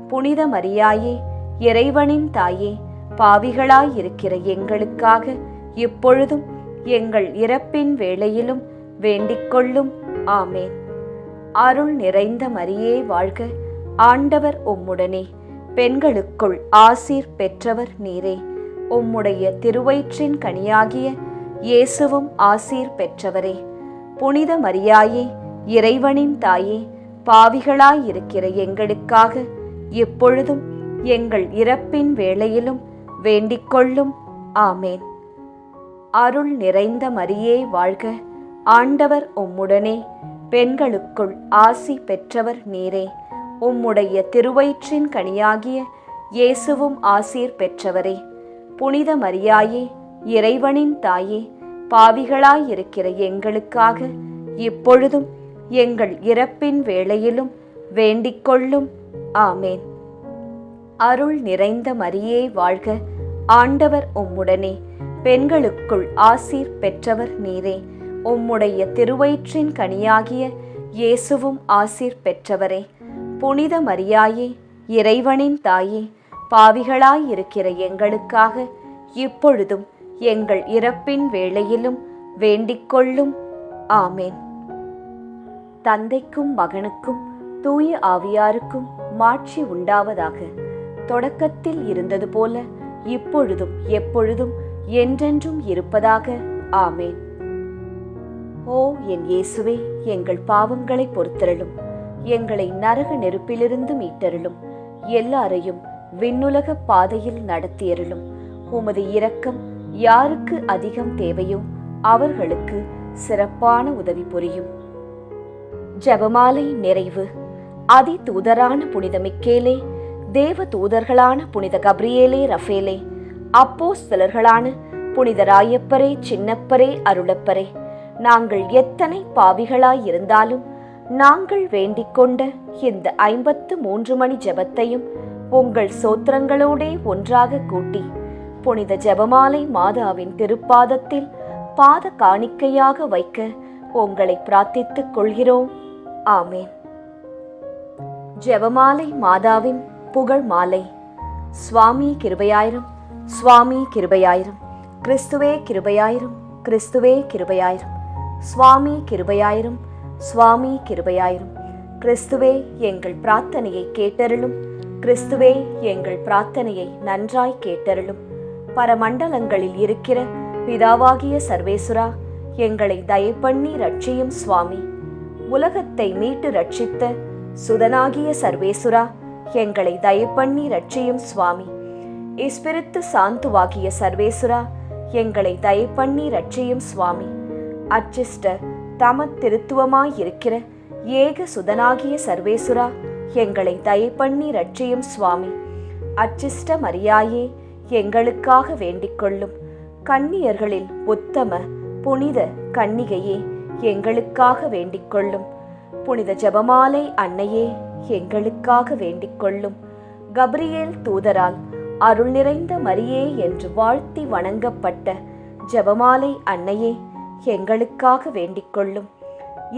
[SPEAKER 1] புனித மரியாயே, இறைவனின் தாயே, பாவிகளாயிருக்கிற எங்களுக்காக இப்பொழுதும் எங்கள் இறப்பின் வேளையிலும் வேண்டிக்கொள்ளும். ஆமேன். அருள் நிறைந்த மரியே வாழ்க, ஆண்டவர் உம்முடனே, பெண்களுக்குள் ஆசீர் பெற்றவர் நீரே. உம்முடைய திருவயிற்றின் கனியாகிய இயேசுவும் ஆசீர் பெற்றவரே. புனித மரியாயே, இறைவனின் தாயே, பாவிகளாயிருக்கிற எங்களுக்காக இப்பொழுதும் எங்கள் இறப்பின் வேளையிலும் வேண்டிக்கொள்ளும். ஆமேன். அருள் நிறைந்த மரியே வாழ்க, ஆண்டவர் உம்முடனே, பெண்களுக்குள் ஆசி பெற்றவர் நீரே. உம்முடைய திருவயிற்றின் கனியாகிய இயேசுவும் ஆசீர் பெற்றவரே. புனித மரியாயே, இறைவனின் தாயே, பாவிகளாயிருக்கிற எங்களுக்காக இப்பொழுதும் எங்கள் இறப்பின் வேளையிலும் வேண்டிக்கொள்ளும். ஆமேன். அருள் நிறைந்த மரியே வாழ்க, ஆண்டவர் உம்முடனே, பெண்களுக்குள் ஆசீர் பெற்றவர் நீரே. உம்முடைய திருவயிற்றின் கனியாகிய இயேசுவும் ஆசீர் பெற்றவரே. புனித மரியாயே, இறைவனின் தாயே, பாவிகளாயிருக்கிற எங்களுக்காக இப்பொழுதும் எங்கள் இறப்பின் வேளையிலும் வேண்டிக்கொள்ளும். ஆமேன். தந்தைக்கும் மகனுக்கும் தூய ஆவியாருக்கும் மாட்சி உண்டாவதாக. தொடக்கத்தில் இருந்தது போல இப்பொழுதும் எப்பொழுதும் என்றென்றும் இருப்பதாக. ஆமேன். ஓ என் இயேசுவே, எங்கள் பாவங்களை பொறுத்தருளும், எங்களை நரக நெருப்பிலிருந்து மீட்டருளும், எல்லாரையும் விண்ணுலக பாதையில் நடத்தியருளும். உமது இரக்கம் யாருக்கு அதிகம் தேவையோ அவர்களுக்கு சிறப்பான உதவி புரியும். ஜெபமாலை நிறைவு. அதி தூதரான புனித மிக்கேலே, தேவ தூதர்களான புனித கப்ரியேலே, ரஃபேலே, அப்போஸ்தலர்களான புனித ராயப்பரே, சின்னப்பரே, அருளப்பரே, நாங்கள் எத்தனை பாவிகளாயிருந்தாலும் நாங்கள் வேண்டிக் கொண்ட இந்த 53 மணி ஜெபத்தையும் உங்கள் சோத்திரங்களோடே ஒன்றாக கூட்டி புனித ஜெபமாலை மாதாவின் திருப்பாதத்தில் பாத காணிக்கையாக வைக்க உங்களை பிரார்த்தித்துக் கொள்கிறோம். ஆமேன். ஜெபமாலை மாதாவின் புகழ் மாலை. சுவாமி கிருபையாயிரும், சுவாமி கிருபையாயிரும், கிறிஸ்துவே கிருபையாயிரும், கிறிஸ்துவே கிருபையாயிரும், சுவாமி கிருபையாயிரும், சுவாமி கிருபையாயிரும். கிறிஸ்துவே எங்கள் பிரார்த்தனையை கேட்டருளும், கிறிஸ்துவே எங்கள் பிரார்த்தனையை நன்றாய் கேட்டருளும். பரமண்டலங்களில் இருக்கிற பிதாவாகிய சர்வேசுரா, எங்களை தயப்பண்ணி ரட்சியும் சுவாமி. உலகத்தை மீட்டு ரட்சித்த சுதனாகிய சர்வேசுரா, எங்களை தயப்பண்ணி ரட்சியும் சுவாமி. இஸ்பிரித்து சாந்துவாகிய சர்வேசுரா, எங்களை தயப்பண்ணி ரட்சியும் சுவாமி. அச்சிஷ்ட தம திருத்துவமாயிருக்கிற ஏக சுதனாகிய சர்வேசுரா, எங்களை தயப்பண்ணி ரட்சியும் சுவாமி. அச்சிஷ்ட மரியாயே, எங்களுக்காக வேண்டிக்கொள்ளும். கன்னியர்களில் உத்தம புனித கன்னிகையே, எங்களுக்காக வேண்டிக்கொள்ளும். புனித ஜெபமாலை அன்னையே, எங்களுக்காக வேண்டிக்கொள்ளும். கப்ரியேல் தூதரால் அருள் நிறைந்த மரியே என்று வாழ்த்தி வணங்கப்பட்ட ஜெபமாலை அன்னையே, எங்களுக்காக வேண்டிக்கொள்ளும்.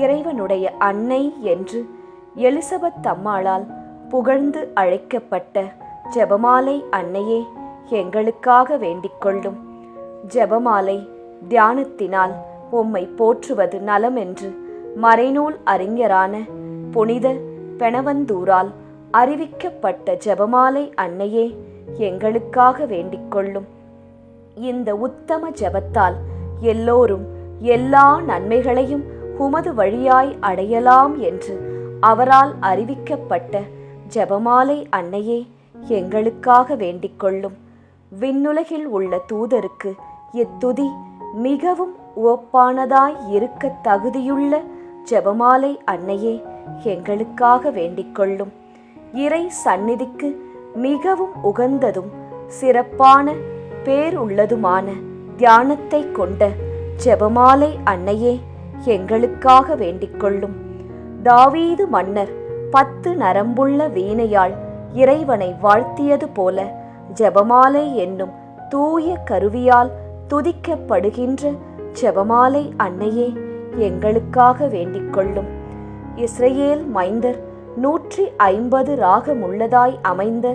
[SPEAKER 1] இறைவனுடைய அன்னை என்று எலிசபெத் அம்மாளால் புகழ்ந்து அழைக்கப்பட்ட ஜெபமாலை அன்னையே, எங்களுக்காக வேண்டிக்கொள்ளும். ஜெபமாலை தியானத்தினால் உம்மை போற்றுவது நலம் என்று மறைநூல் அறிஞரான புனித பெனவந்தூரால் அறிவிக்கப்பட்ட ஜெபமாலை அன்னையே, எங்களுக்காக வேண்டிக்கொள்ளும். இந்த உத்தம ஜெபத்தால் எல்லோரும் எல்லா நன்மைகளையும் உமது வழியாய் அடையலாம் என்று அவரால் அறிவிக்கப்பட்ட ஜெபமாலை அன்னையே, எங்களுக்காக வேண்டிக்கொள்ளும். விண்ணுலகில் உள்ள தூதருக்கு இத்துதி மிகவும் உவப்பானதாய் இருக்க தகுதியுள்ள ஜெபமாலை அன்னையே, எங்களுக்காக வேண்டிக்கொள்ளும். இறை சந்நிதிக்கு மிகவும் உகந்ததும் சிறப்பான பேருள்ளதுமான தியானத்தை கொண்ட ஜெபமாலை அன்னையே, எங்களுக்காக வேண்டிக்கொள்ளும். தாவீது மன்னர் 10 நரம்புள்ள வீணையால் இறைவனை வாழ்த்தியது போல ஜெபமாலை என்னும் தூய கருவியால் துதிக்கப்படுகின்ற ஜெபமாலை அன்னையே எங்களுக்காக வேண்டிக் கொள்ளும். இஸ்ரவேல் மைந்தர் 150 ராகமுள்ளதாய் அமைந்த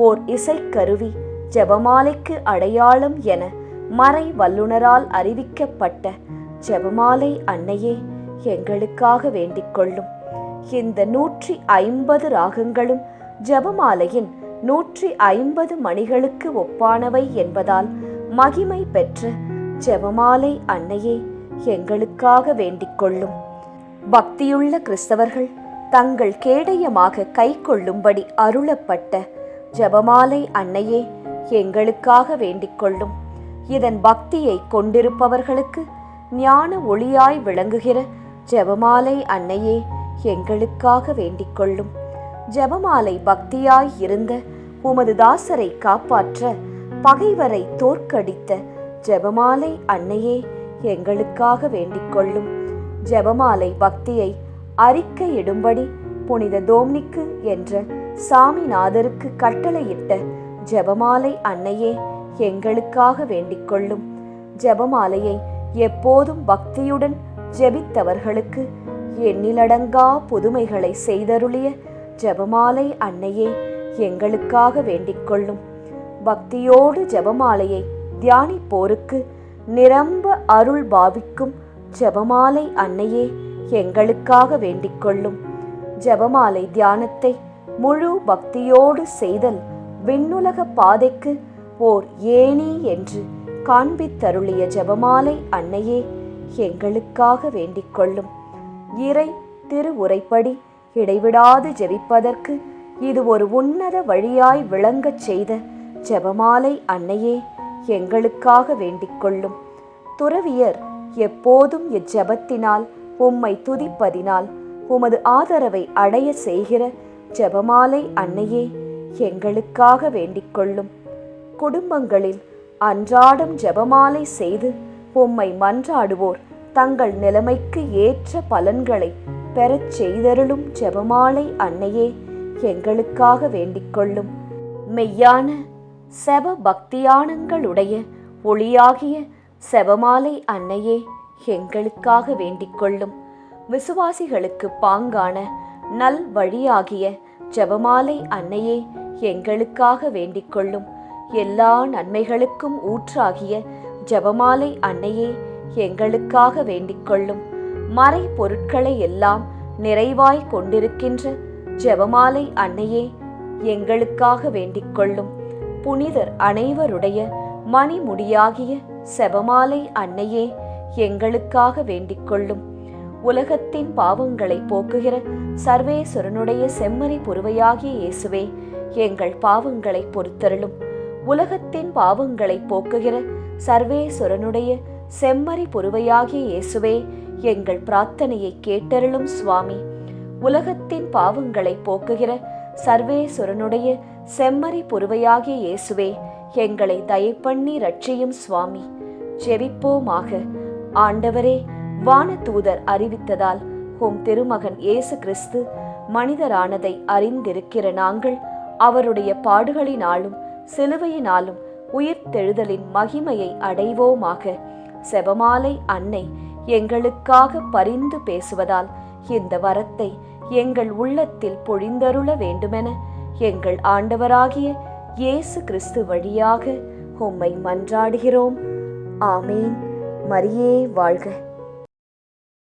[SPEAKER 1] ஓர் இசைக்கருவி ஜெபமாலைக்கு அடையாளம் என மறை வல்லுனரால் அறிவிக்கப்பட்ட ஜெபமாலை அன்னையே எங்களுக்காக வேண்டிக் கொள்ளும். இந்த 150 ராகங்களும் ஜெபமாலையின் 150 மணிகளுக்கு ஒப்பானவை என்பதால் மகிமை பெற்ற ஜெபமாலை அன்னையே எங்களுக்காக வேண்டிக் கொள்ளும். பக்தியுள்ள கிறிஸ்தவர்கள் தங்கள் கேடயமாக கை கொள்ளும்படி அருளப்பட்ட ஜெபமாலை அன்னையே எங்களுக்காக வேண்டிக் கொள்ளும். இதன் பக்தியை கொண்டிருப்பவர்களுக்கு ஞான ஒளியாய் விளங்குகிற ஜெபமாலை அன்னையே எங்களுக்காக வேண்டிக் கொள்ளும். ஜெபமாலை பக்தியாய் இருந்த உமது தாசரை காப்பாற்ற பகைவரை தோற்கடித்த ஜெபமாலை அன்னையே எங்களுக்காக வேண்டிக் கொள்ளும். ஜெபமாலை பக்தியை அறிக்கையிடும்படி புனித தோம்னிக்கு என்ற சாமிநாதருக்கு கட்டளையிட்ட ஜெபமாலை அன்னையே எங்களுக்காக வேண்டிக் கொள்ளும். ஜெபமாலையை எப்போதும் பக்தியுடன் ஜெபித்தவர்களுக்கு எண்ணிலடங்கா புதுமைகளை செய்தருளிய ஜெபமாலை அன்னையே எங்களுக்காக வேண்டிக் கொள்ளும். பக்தியோடு ஜெபமாலையை தியானிப்போருக்கு நிரம்ப அருள் பாவிக்கும் ஜெபமாலை அன்னையே எங்களுக்காக வேண்டிக் கொள்ளும். ஜெபமாலை தியானத்தை முழு பக்தியோடு செய்தல் விண்ணுலக பாதைக்கு ஓர் ஏணி என்று காண்பித்தருளிய ஜெபமாலை அன்னையே எங்களுக்காக வேண்டிக் கொள்ளும். இறை திருவுரைப்படி இடைவிடாது ஜெபிப்பதற்கு இது ஒரு உன்னத வழியாய் விளங்கச் செய்த ஜெபமாலை அன்னையே எங்களுக்காக வேண்டிக் கொள்ளும். துறவியர் எப்போதும் இச்செபத்தினால் உம்மை துதிப்பதினால் உமது ஆதரவை அடைய செய்கிற ஜெபமாலை அன்னையே எங்களுக்காக வேண்டிக் கொள்ளும். குடும்பங்களில் அன்றாடம் ஜெபமாலை செய்து உம்மை மன்றாடுவோர் தங்கள் நிலைமைக்கு ஏற்ற பலன்களை பெறச் செய்தருளும் ஜெபமாலை அன்னையே எங்களுக்காக வேண்டிக் கொள்ளும். மெய்யான செப பக்தியானங்களுடைய ஒளியாகிய செபமாலை அன்னையே எங்களுக்காக வேண்டிக் கொள்ளும். விசுவாசிகளுக்கு பாங்கான நல் வழியாகிய ஜெபமாலை அன்னையே எங்களுக்காக வேண்டிக் கொள்ளும். எல்லா நன்மைகளுக்கும் ஊற்றாகிய ஜெபமாலை அன்னையே எங்களுக்காக வேண்டிக் கொள்ளும். மறை பொருட்களை எல்லாம் நிறைவாய் கொண்டிருக்கின்ற ஜெபமாலை அன்னையே எங்களுக்காக வேண்டிக் கொள்ளும். புனிதர் அனைவருடைய மணிமுடியாகிய செபமாலை அன்னையே எங்களுக்காக வேண்டிக் கொள்ளும். உலகத்தின் பாவங்களை போக்குகிற சர்வேஸ்வரனுடைய செம்மறி புருவையாகிய இயேசுவே எங்கள் பாவங்களை பொறுத்தருளும். உலகத்தின் பாவங்களை போக்குகிற சர்வேஸ்வரனுடைய செம்மறி புருவையாகிய இயேசுவே எங்கள் பிரார்த்தனையை கேட்டருளும் சுவாமி. உலகத்தின் பாவங்களை போக்குகிற சர்வேஸ்வரனுடைய செம்மறி புருவையாகிய இயேசுவே எங்களை தயப்பண்ணி ரட்சியும் சுவாமி. ஜெபிப்போமாக. ஆண்டவரே, வானதூதர் அறிவித்ததால் உம் திருமகன் இயேசு கிறிஸ்து மனிதரானதை அறிந்திருக்கிற நாங்கள் அவருடைய பாடுகளினாலும் சிலுவையினாலும் உயிர்த்தெழுதலின் மகிமையை அடைவோமாக. செபமாலை அன்னை எங்களுக்காக பரிந்து பேசுவதால் இந்த வரத்தை எங்கள் உள்ளத்தில் பொழிந்தருள வேண்டுமென எங்கள் ஆண்டவராகிய இயேசு கிறிஸ்து வழியாக உம்மை மன்றாடுகிறோம். ஆமேன். மரியே வாழ்க.